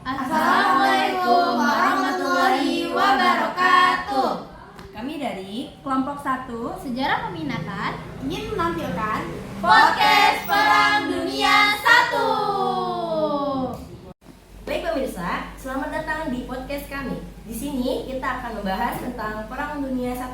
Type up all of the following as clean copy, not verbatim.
Assalamualaikum warahmatullahi wabarakatuh. Kami dari kelompok 1 Sejarah Peminatan ingin menampilkan Podcast Perang Dunia 1. Baik pemirsa, selamat datang di podcast kami. Di sini kita akan membahas tentang Perang Dunia 1.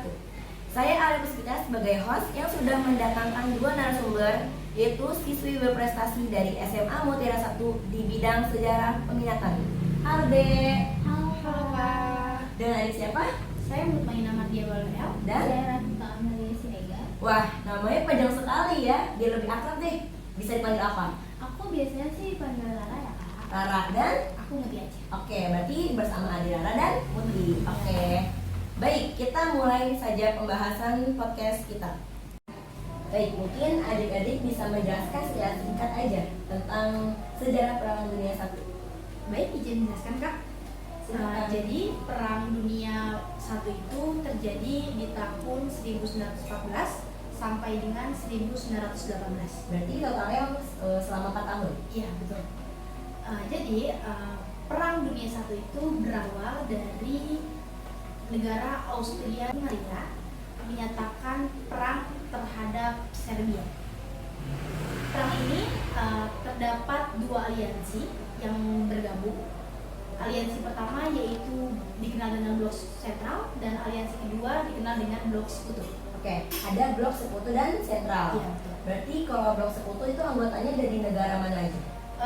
Saya Alia Puspita sebagai host yang sudah mendatangkan 2 narasumber, yaitu siswi berprestasi dari SMA Mutiara 1 di bidang sejarah peminatan. Halo Dek. Halo Pak. Dengan adik siapa? Saya Mutmainah Mardia Balel. Dan? Saya Radita Amelia Siregar. Wah, namanya panjang sekali ya. Biar lebih akrab deh. Bisa dipanggil apa? Aku biasanya sih panggil Lara ya kak. Rara dan? Aku Muti aja. Oke, berarti bersama Adi Rara dan Muti. Oke. Baik, kita mulai saja pembahasan podcast kita. Baik, mungkin adik-adik bisa menjelaskan secara singkat aja tentang sejarah Perang Dunia 1. Baik, izin menjelaskan Kak. Silakan. Jadi Perang Dunia I itu terjadi di tahun 1914 sampai dengan 1918. Berarti totalnya selama 4 tahun. Iya betul. Jadi Perang Dunia I itu berawal dari negara Austria-Hungaria menyatakan perang terhadap Serbia. Perang ini terdapat 2 aliansi yang bergabung. Aliansi pertama yaitu dikenal dengan Blok Sentral dan aliansi kedua dikenal dengan Blok Sekutu. Oke, ada blok sekutu dan sentral. Iya, betul. Berarti kalau blok sekutu itu anggotanya dari negara mana aja?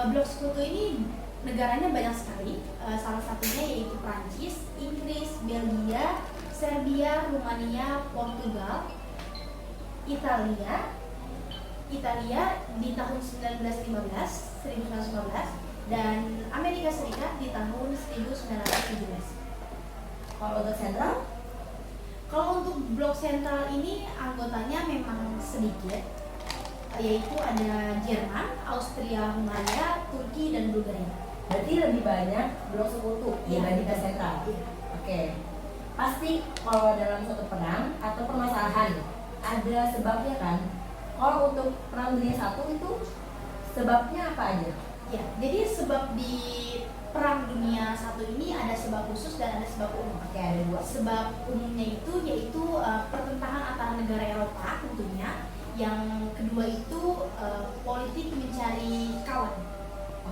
Blok Sekutu ini negaranya banyak sekali. Salah satunya yaitu Prancis, Inggris, Belgia, Serbia, Rumania, Portugal, Italia di tahun 1915 dan Amerika Serikat di tahun 1917. Kalau untuk sentral? Kalau untuk blok sentral ini anggotanya memang sedikit, yaitu ada Jerman, Austria, Hungaria, Turki, dan Bulgaria. Berarti lebih banyak blok sekutu dibandingkan sentral. Iya. Oke. Pasti kalau dalam suatu perang atau permasalahan ada sebabnya kan? Kalau untuk Perang Dunia 1 itu sebabnya apa aja? Ya, jadi sebab di Perang Dunia I ini ada sebab khusus dan ada sebab umum. Oke, ada 2. Sebab umumnya itu yaitu pertentangan antara negara Eropa tentunya. Yang kedua itu politik mencari kawan.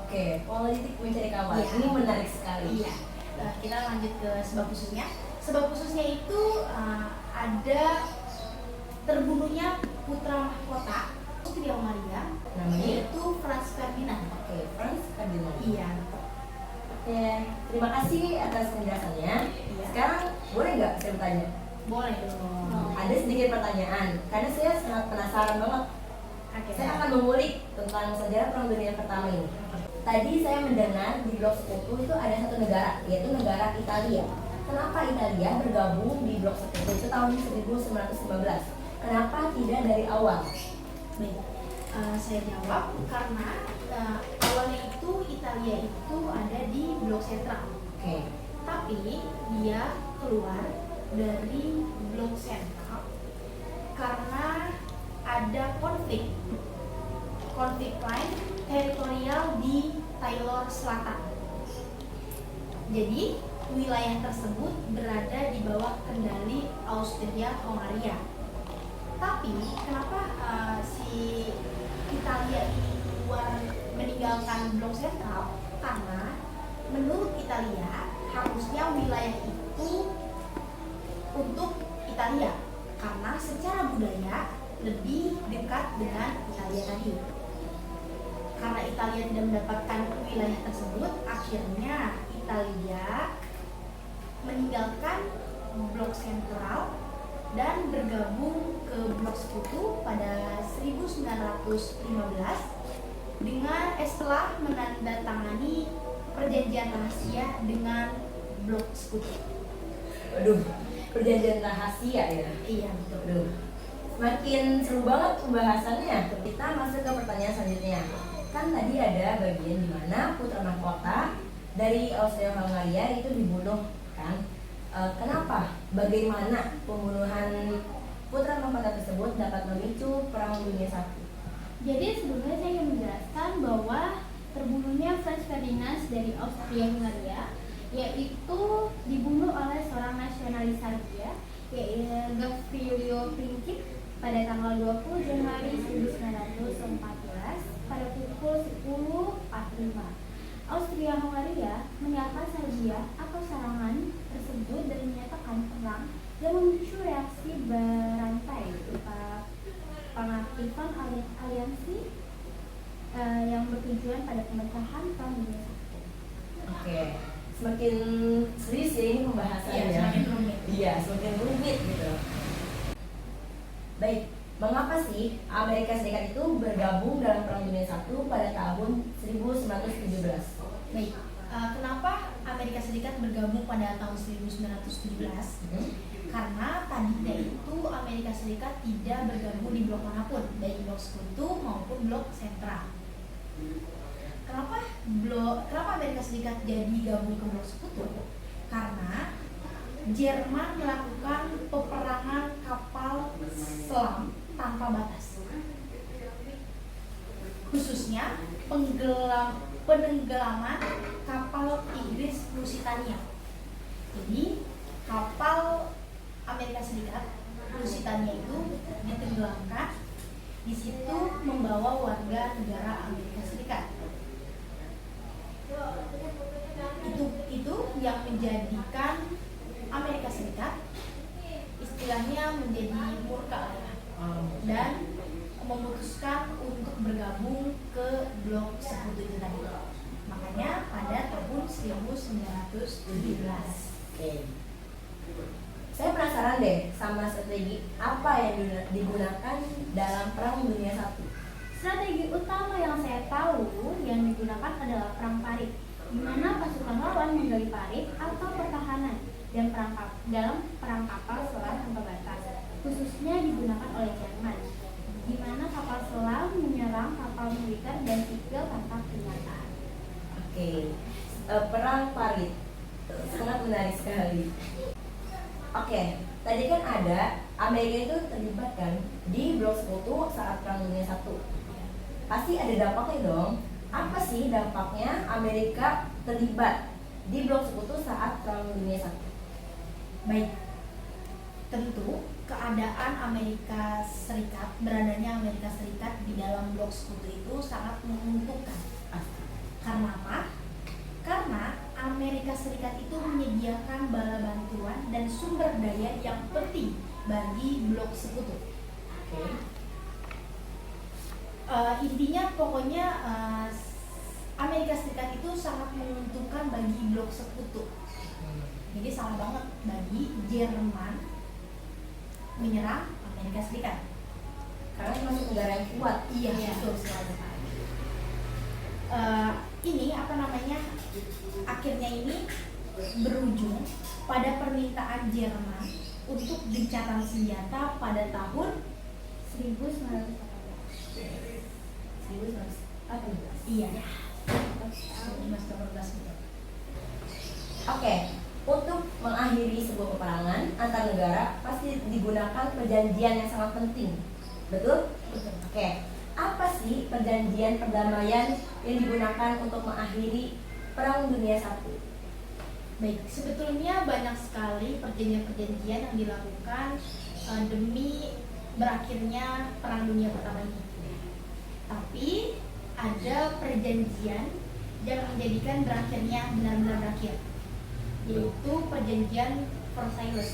Oke, politik mencari kawan. Iya. Ini menarik sekali. Iya. Kita lanjut ke sebab khususnya. Sebab khususnya itu ada terbunuhnya putra mahkota Austria-Hungaria, Namanya? yaitu Franz Ferdinand. Oke, Franz Ferdinand. Iya. Oke, terima kasih atas penjelasannya. Iya. Sekarang boleh nggak saya bertanya? Boleh dong. Ada sedikit pertanyaan, karena saya sangat penasaran banget. Oke. Saya akan mengulik tentang sejarah Perang Dunia Pertama ini. Tadi saya mendengar di blok sekutu itu ada satu negara, yaitu negara Italia. Kenapa Italia bergabung di blok sekutu itu tahun 1915? Kenapa tidak dari awal? Baik, saya jawab karena awalnya itu Italia itu ada di blok sentral, Oke. tapi dia keluar dari blok sentral karena ada konflik lain teritorial di Timor Selatan. Jadi wilayah tersebut berada di bawah kendali Austria-Hungaria. Tapi kenapa si Italia ini keluar meninggalkan blok sentral? Karena menurut Italia harusnya wilayah itu untuk Italia, karena secara budaya lebih dekat dengan Italia tadi. Karena Italia tidak mendapatkan wilayah tersebut, akhirnya Italia meninggalkan blok sentral dan bergabung ke blok sekutu pada 1915 setelah menandatangani perjanjian rahasia dengan blok sekutu. Aduh, perjanjian rahasia ya. Iya betul. Aduh, semakin seru banget pembahasannya. Kita masuk ke pertanyaan selanjutnya. Kan tadi ada bagian di mana putra mahkota dari Austria-Hungaria itu dibunuh, kan? Kenapa? Bagaimana pembunuhan putra mahkota tersebut dapat memicu Perang Dunia I? Jadi sebelumnya saya ingin menjelaskan bahwa terbunuhnya Franz Ferdinand dari Austria-Hungaria, yaitu dibunuh oleh seorang nasionalis Serbia, yaitu Gavrilo Princip pada tanggal 20 Januari 1914 pada pukul 10.45. Austria-Hungaria menyapa Serbia atau serangan tersebut dan menyatakan perang yang memicu reaksi berantai berupa pengaktifan aliansi yang bertujuan pada pemecah Perang Dunia I. Oke, semakin serius ya ini pembahasannya. Iya, semakin rumit. Iya, semakin rumit gitu. Baik, mengapa sih Amerika Serikat itu bergabung dalam Perang Dunia I pada tahun 1917? Baik, kenapa Amerika Serikat bergabung pada tahun 1917? Karena tadinya itu Amerika Serikat tidak bergabung di blok manapun, baik blok sekutu maupun blok sentral. Kenapa Amerika Serikat jadi gabung ke blok sekutu? Karena Jerman melakukan peperangan kapal selam tanpa batas, khususnya penenggelaman kapal Inggris Lusitania. Jadi kapal Amerika Serikat Lusitania itu ditenggelamkan, di situ membawa warga negara Amerika Serikat. Itu yang menjadikan Amerika Serikat istilahnya menjadi murka ya, dan memutuskan untuk bergabung ke blok sekutu itu tadi. Makanya pada tahun 1917. Oke. Saya penasaran deh sama strategi apa yang digunakan dalam Perang Dunia I. Strategi utama yang saya tahu yang digunakan adalah perang parit, di mana pasukan lawan menggali parit atau pertahanan dan dalam perang kapal selam tanpa batas, khususnya digunakan oleh Jerman, di mana kapal selam menyerang kapal militer dan sipil tanpa peringatan. Oke, perang parit sangat menarik sekali. Oke, tadi kan ada Amerika itu terlibat kan di blok sekutu saat Perang Dunia I. Pasti ada dampaknya dong. Apa sih dampaknya Amerika terlibat di blok sekutu saat Perang Dunia I? Baik, tentu keadaan Amerika Serikat, beradanya Amerika Serikat di dalam blok sekutu itu sangat menguntungkan. Karena apa? Karena Amerika Serikat itu menyediakan bala bantuan dan sumber daya yang penting bagi blok sekutu. Intinya pokoknya Amerika Serikat itu sangat menguntungkan bagi blok sekutu. Jadi salah banget bagi Jerman menyerang Amerika Serikat. Karena masuk negara yang kuat. Iya, betul sekali. Ini akhirnya ini berujung pada permintaan Jerman untuk gencatan senjata pada tahun 1918. Iya, 1918 gitu. Oke, untuk mengakhiri sebuah peperangan antar negara pasti digunakan perjanjian yang sangat penting. Betul? Betul. Oke, apa sih perjanjian perdamaian yang digunakan untuk mengakhiri Perang Dunia I? Baik, sebetulnya banyak sekali perjanjian-perjanjian yang dilakukan demi berakhirnya Perang Dunia Pertama ini. Tapi ada perjanjian yang menjadikan berakhirnya benar-benar berakhir, yaitu perjanjian Versailles.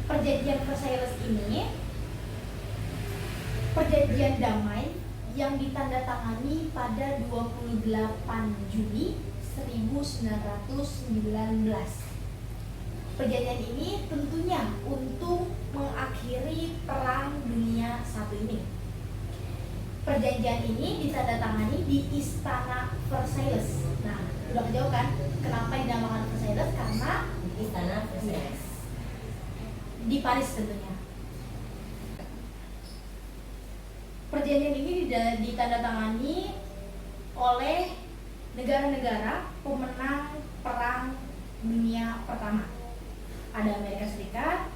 Perjanjian Versailles ini perjanjian damai yang ditandatangani pada 28 Juni 1919. Perjanjian ini tentunya untuk mengakhiri Perang Dunia I ini. Perjanjian ini ditandatangani di Istana Versailles. Nah, udah kejauh kan? Kenapa dinamakan Versailles? Karena Istana Versailles. Di Paris tentunya. Perjanjian ini ditandatangani oleh negara-negara pemenang Perang Dunia Pertama. Ada Amerika Serikat,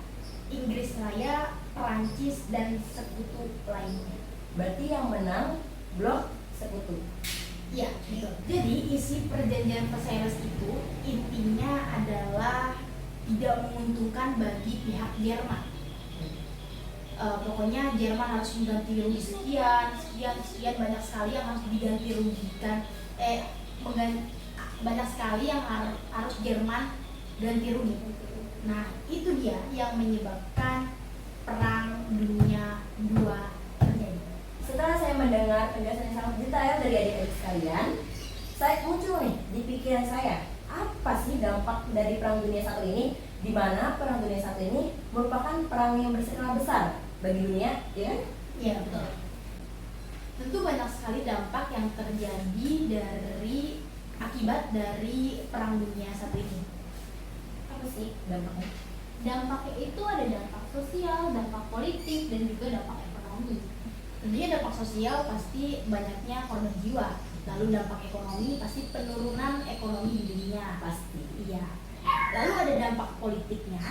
Inggris Raya, Perancis, dan sekutu lainnya. Berarti yang menang blok sekutu. Iya, betul. Jadi isi perjanjian Versailles itu intinya adalah tidak menguntungkan bagi pihak Jerman. Pokoknya Jerman harus mengganti rugi sekian banyak sekali yang harus diganti rugikan. Banyak sekali yang harus Jerman ganti rugi. Nah, itu dia yang menyebabkan Perang Dunia II terjadi. Setelah saya mendengar penjelasan yang sangat detail dari adik-adik sekalian, saya muncul nih di pikiran saya, apa sih dampak dari Perang Dunia I ini, di mana Perang Dunia I ini merupakan perang yang berskala besar bagi dunia, ya kan? Iya, betul. Tentu banyak sekali dampak yang terjadi akibat dari Perang Dunia I ini. Apa sih dampaknya? Dampaknya itu ada dampak sosial, dampak politik, dan juga dampak ekonomi. Tentunya dampak sosial pasti banyaknya korban jiwa. Lalu dampak ekonomi pasti penurunan ekonomi di dunia. Pasti. Iya. Lalu ada dampak politiknya.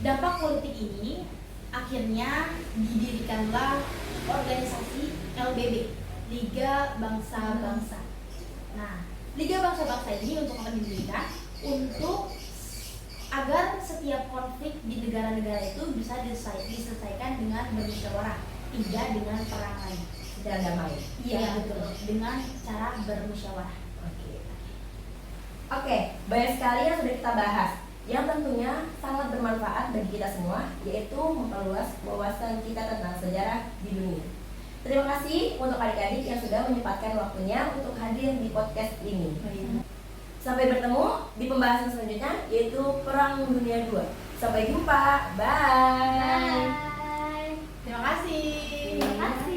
Dampak politik ini akhirnya didirikanlah organisasi LBB, Liga Bangsa-Bangsa. Nah, Liga Bangsa-Bangsa ini untuk apa didirikan? Untuk agar setiap konflik di negara-negara itu bisa diselesaikan dengan bermusyawarah, tidak dengan perang lain. Secara damai. Iya, betul. Dengan cara bermusyawarah. Oke, banyak sekali yang sudah kita bahas, yang tentunya sangat bermanfaat bagi kita semua, yaitu memperluas wawasan kita tentang sejarah di dunia. Terima kasih untuk adik-adik yang sudah menyempatkan waktunya untuk hadir di podcast ini. Sampai bertemu di pembahasan selanjutnya, yaitu Perang Dunia II. Sampai jumpa, bye. Bye. Terima kasih. Terima kasih.